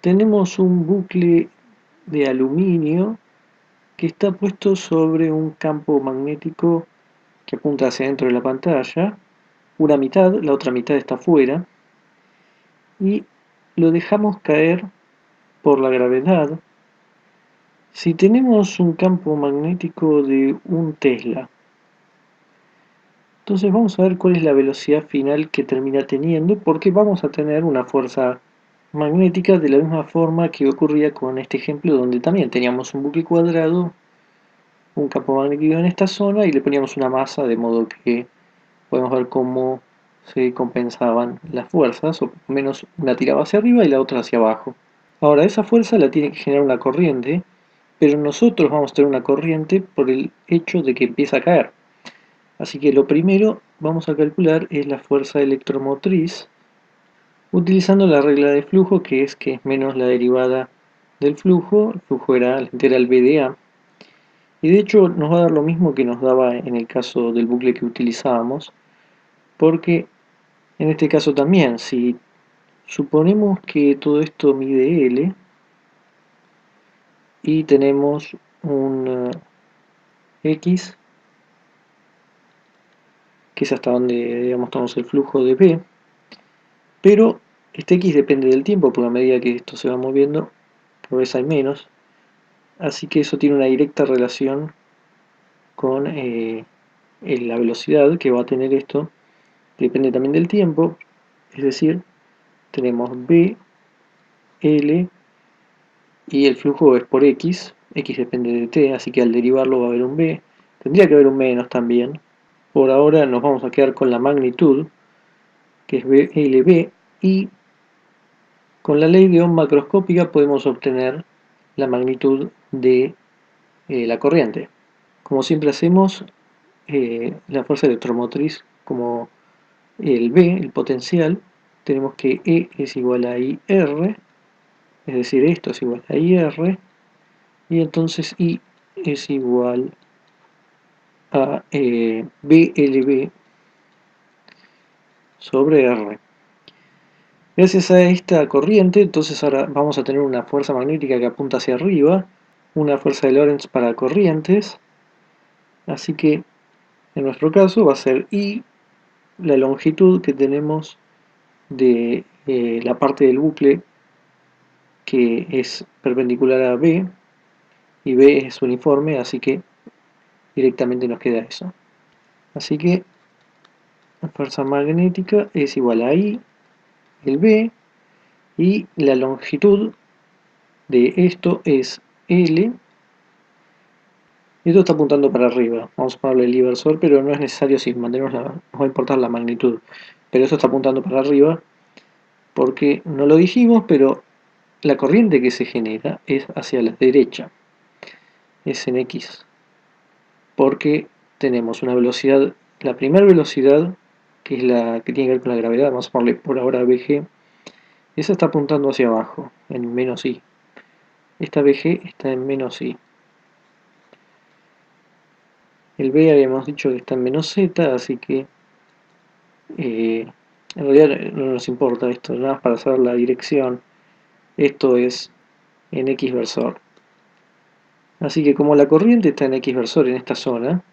tenemos un bucle de aluminio que está puesto sobre un campo magnético que apunta hacia dentro de la pantalla, una mitad, la otra mitad está afuera, y lo dejamos caer por la gravedad. Si tenemos un campo magnético de un Tesla, entonces vamos a ver cuál es la velocidad final que termina teniendo, porque vamos a tener una fuerza magnética de la misma forma que ocurría con este ejemplo donde también teníamos un bucle cuadrado, un campo magnético en esta zona y le poníamos una masa de modo que podemos ver cómo se compensaban las fuerzas, o por lo menos una tiraba hacia arriba y la otra hacia abajo. Ahora, esa fuerza la tiene que generar una corriente, pero nosotros vamos a tener una corriente por el hecho de que empieza a caer. Así que lo primero vamos a calcular es la fuerza electromotriz utilizando la regla de flujo que es menos la derivada del flujo. El flujo era la integral B de A. Y de hecho nos va a dar lo mismo que nos daba en el caso del bucle que utilizábamos, porque en este caso también, si suponemos que todo esto mide L y tenemos un X, que es hasta donde digamos tenemos el flujo de B, pero este X depende del tiempo, porque a medida que esto se va moviendo, cada vez hay menos, así que eso tiene una directa relación con la velocidad que va a tener esto, depende también del tiempo, es decir, tenemos B, L, y el flujo es por X, X depende de T, así que al derivarlo va a haber un B, tendría que haber un menos también. Por ahora nos vamos a quedar con la magnitud, que es BLB, y con la ley de Ohm macroscópica podemos obtener la magnitud de la corriente. Como siempre hacemos, la fuerza electromotriz como el B, el potencial, tenemos que E es igual a IR, es decir, esto es igual a IR, y entonces I es igual a BLB sobre R. Gracias a esta corriente, entonces ahora vamos a tener una fuerza magnética que apunta hacia arriba, una fuerza de Lorentz para corrientes, así que en nuestro caso va a ser I, la longitud que tenemos de la parte del bucle que es perpendicular a B, y B es uniforme, así que directamente nos queda eso. Así que la fuerza magnética es igual a I, el B, y la longitud de esto es L. Esto está apuntando para arriba. Vamos a ponerle el inversor, pero no es necesario si mantenemos nos va a importar la magnitud. Pero eso está apuntando para arriba porque no lo dijimos, pero la corriente que se genera es hacia la derecha. Es en X. Porque tenemos una velocidad, la primera velocidad, que es la que tiene que ver con la gravedad, vamos a ponerle por ahora VG, esa está apuntando hacia abajo, en menos I. Esta VG está en menos I. El B habíamos dicho que está en menos Z, así que en realidad no nos importa esto, nada más para saber la dirección. Esto es en X versor. Así que como la corriente está en X versor en esta zona,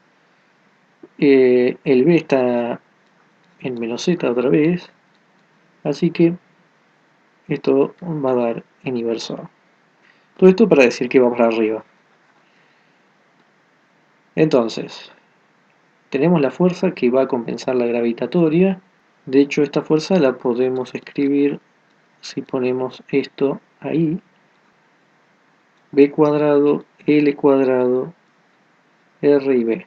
el B está en menos Z otra vez, así que esto va a dar en inversor. Todo esto para decir que va para arriba. Entonces, tenemos la fuerza que va a compensar la gravitatoria. De hecho, esta fuerza la podemos escribir si ponemos esto ahí. B cuadrado, L cuadrado, R y B.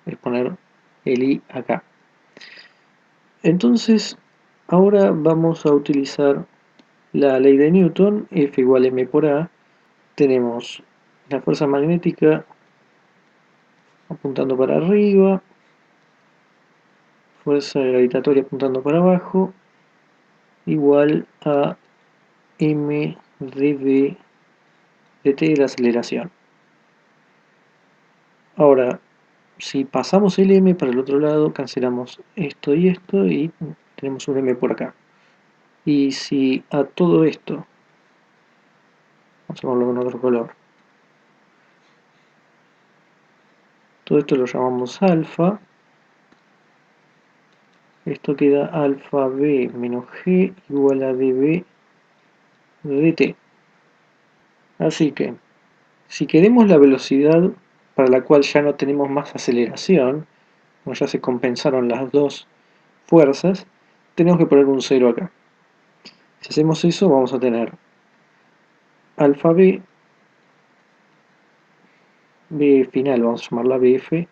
Es poner el I acá. Entonces, ahora vamos a utilizar la ley de Newton, F igual a M por A. Tenemos la fuerza magnética apuntando para arriba, fuerza gravitatoria apuntando para abajo, igual a M dv dt de la aceleración. Ahora, si pasamos el m para el otro lado, cancelamos esto y tenemos un m por acá. Y si a todo esto Vamos a llamarlo con otro color. Todo esto lo llamamos alfa. Esto queda alfa b menos g igual a db de t. Así que, si queremos la velocidad para la cual ya no tenemos más aceleración, como ya se compensaron las dos fuerzas, tenemos que poner un 0 acá. Si hacemos eso, vamos a tener alfa b, b final, vamos a llamarla bf,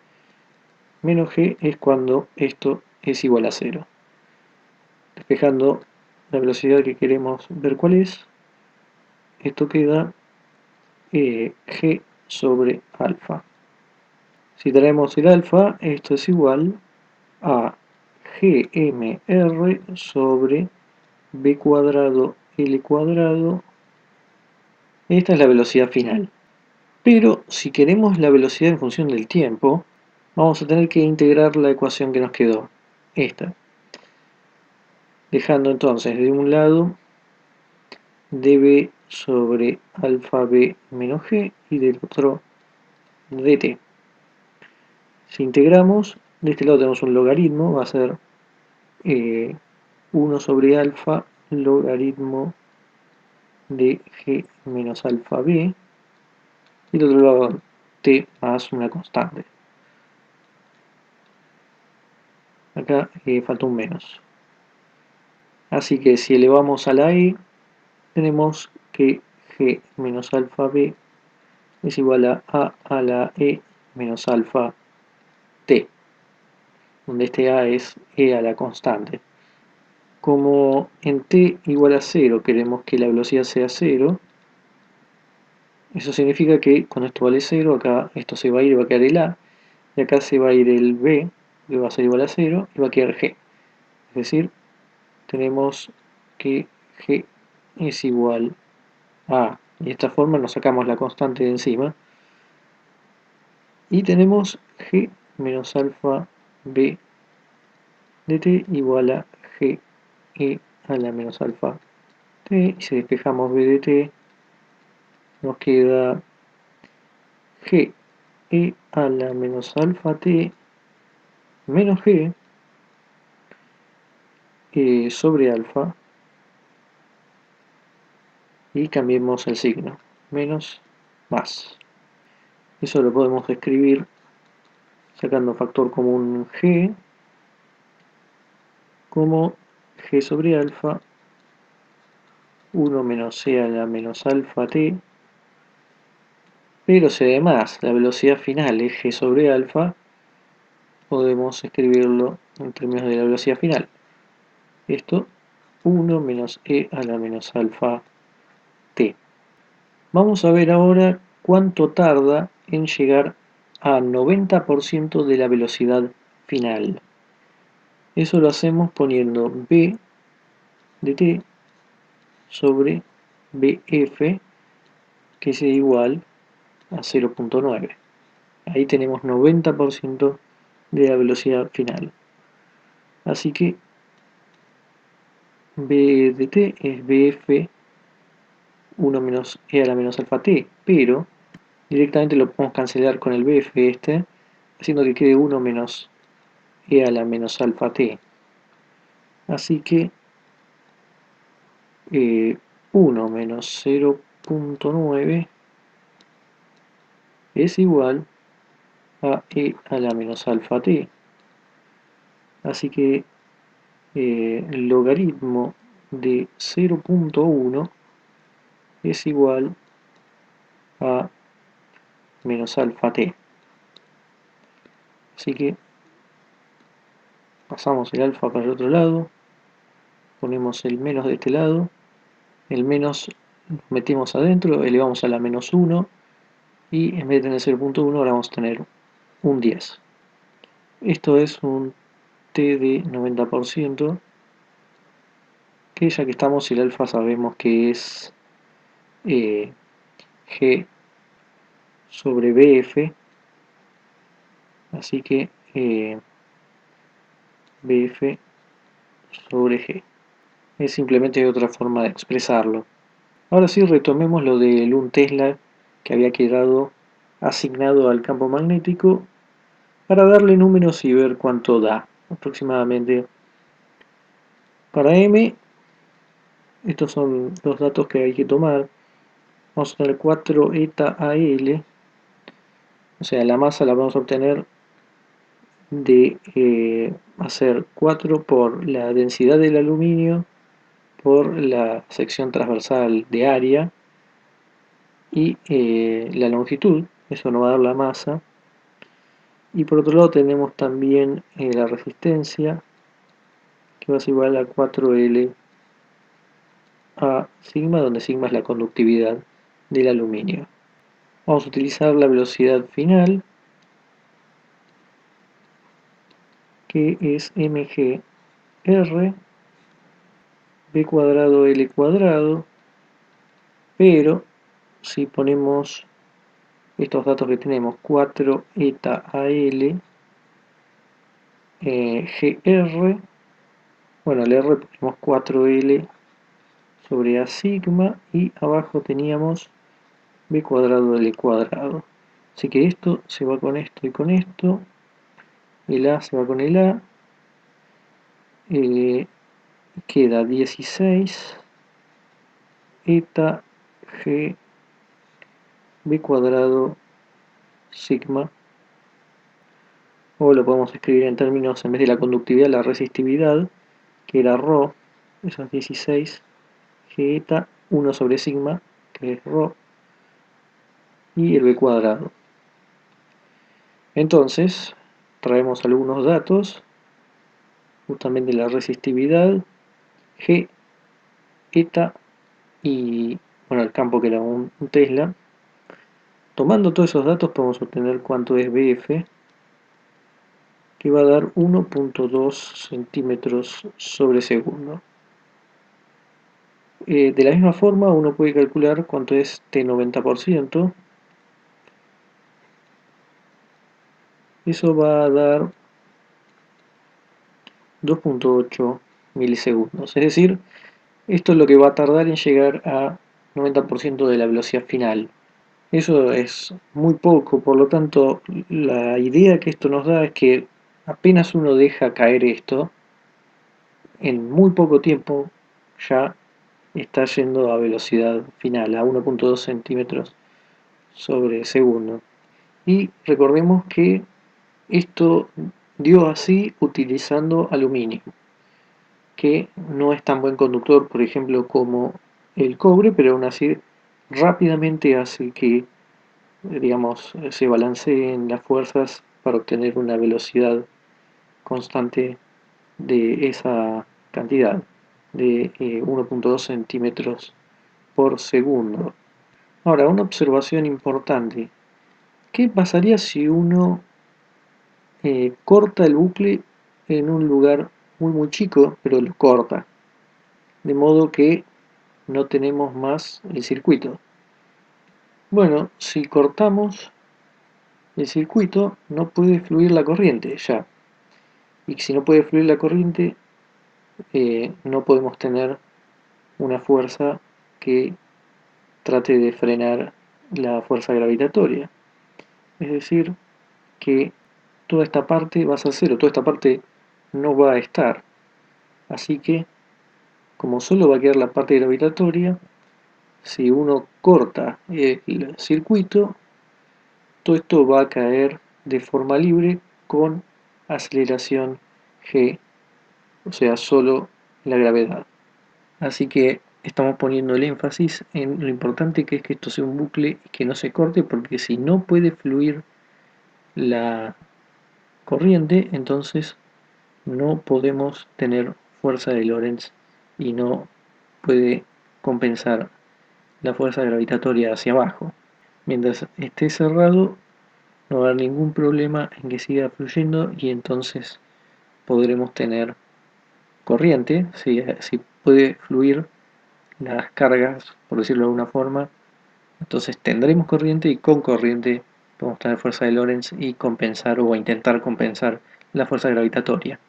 menos g es cuando esto es igual a 0. Despejando la velocidad que queremos ver cuál es, esto queda g sobre alfa. Si tenemos el alfa, esto es igual a gmr sobre b cuadrado l cuadrado. Esta es la velocidad final. Pero si queremos la velocidad en función del tiempo, vamos a tener que integrar la ecuación que nos quedó, esta. Dejando entonces de un lado db sobre alfa b menos g y del otro dt. Si integramos, de este lado tenemos un logaritmo, va a ser 1 sobre alfa logaritmo de g menos alfa b, y del otro lado t más una constante. Acá falta un menos. Así que si elevamos a la e, tenemos que g menos alfa b es igual a la e menos alfa t, donde este a es e a la constante. Como en t igual a 0 queremos que la velocidad sea 0, eso significa que cuando esto vale 0, acá esto se va a ir y va a quedar el a, y acá se va a ir el b, que va a ser igual a 0, y va a quedar g. Es decir, tenemos que g es igual a, y de esta forma nos sacamos la constante de encima, y tenemos g menos alfa b de t igual a g e a la menos alfa t, y si despejamos b de t, nos queda g e a la menos alfa t menos g sobre alfa, y cambiemos el signo, menos más. Eso lo podemos escribir sacando factor común g como g sobre alfa 1 menos c a la menos alfa t, pero si además la velocidad final es g sobre alfa, podemos escribirlo en términos de la velocidad final. Esto 1 menos e a la menos alfa t. Vamos a ver ahora cuánto tarda en llegar a 90% de la velocidad final. Eso lo hacemos poniendo b de t sobre bf, que es igual a 0.9. Ahí tenemos 90% de la velocidad final. Así que b de t es bf 1 menos e a la menos alfa t, pero directamente lo podemos cancelar con el bf este, haciendo que quede 1 menos e a la menos alfa t. Así que 1 menos 0.9 es igual a e a la menos alfa t. Así que el logaritmo de 0.1 es igual a menos alfa t. Así que pasamos el alfa para el otro lado, ponemos el menos de este lado, el menos lo metemos adentro, elevamos a la menos 1, y en vez de tener 0.1 ahora vamos a tener un 10. Esto es un t de 90%, que ya que estamos, el alfa sabemos que es g sobre bf, así que bf sobre g. Es simplemente otra forma de expresarlo. Ahora sí, retomemos lo del 1 Tesla que había quedado asignado al campo magnético para darle números y ver cuánto da aproximadamente. Para M, estos son los datos que hay que tomar. Vamos a tener 4 eta AL, o sea, la masa la vamos a obtener de hacer 4 por la densidad del aluminio por la sección transversal de área y la longitud, eso nos va a dar la masa. Y por otro lado tenemos también la resistencia, que va a ser igual a 4L a sigma, donde sigma es la conductividad del aluminio. Vamos a utilizar la velocidad final, que es mgr b cuadrado l cuadrado, pero si ponemos estos datos que tenemos, 4 eta al gr, bueno, al r ponemos 4l sobre a sigma y abajo teníamos b cuadrado l cuadrado. Así que esto se va con esto y con esto, el a se va con el a, queda 16 eta g b cuadrado sigma, o lo podemos escribir en términos, en vez de la conductividad, la resistividad, que era ρ, eso es 16 g eta 1 sobre sigma, que es ρ, y el b cuadrado. Entonces, traemos algunos datos, justamente la resistividad, g, eta y bueno, el campo que era un Tesla. Tomando todos esos datos podemos obtener cuánto es BF, que va a dar 1.2 centímetros sobre segundo. De la misma forma uno puede calcular cuánto es T90%. Eso va a dar 2.8 milisegundos. Es decir, esto es lo que va a tardar en llegar a 90% de la velocidad final. Eso es muy poco, por lo tanto, la idea que esto nos da es que apenas uno deja caer esto, en muy poco tiempo ya está yendo a velocidad final, a 1.2 centímetros sobre segundo. Y recordemos que esto dio así utilizando aluminio, que no es tan buen conductor, por ejemplo, como el cobre, pero aún así rápidamente hace que, digamos, se balanceen las fuerzas para obtener una velocidad constante de esa cantidad, de 1.2 centímetros por segundo. Ahora, una observación importante. ¿Qué pasaría si uno corta el bucle en un lugar muy chico, pero lo corta? De modo que no tenemos más el circuito. Bueno, si cortamos el circuito, no puede fluir la corriente ya. Y si no puede fluir la corriente, no podemos tener una fuerza que trate de frenar la fuerza gravitatoria. Es decir, que toda esta parte va a ser cero, toda esta parte no va a estar. Así que, como solo va a quedar la parte gravitatoria, si uno corta el circuito, todo esto va a caer de forma libre con aceleración g, o sea, solo la gravedad. Así que estamos poniendo el énfasis en lo importante que es que esto sea un bucle y que no se corte, porque si no puede fluir la corriente, entonces no podemos tener fuerza de Lorentz y no puede compensar la fuerza gravitatoria hacia abajo. Mientras esté cerrado, no va a haber ningún problema en que siga fluyendo y entonces podremos tener corriente, si puede fluir las cargas, por decirlo de alguna forma, entonces tendremos corriente y con corriente podemos tener fuerza de Lorentz y compensar o intentar compensar la fuerza gravitatoria.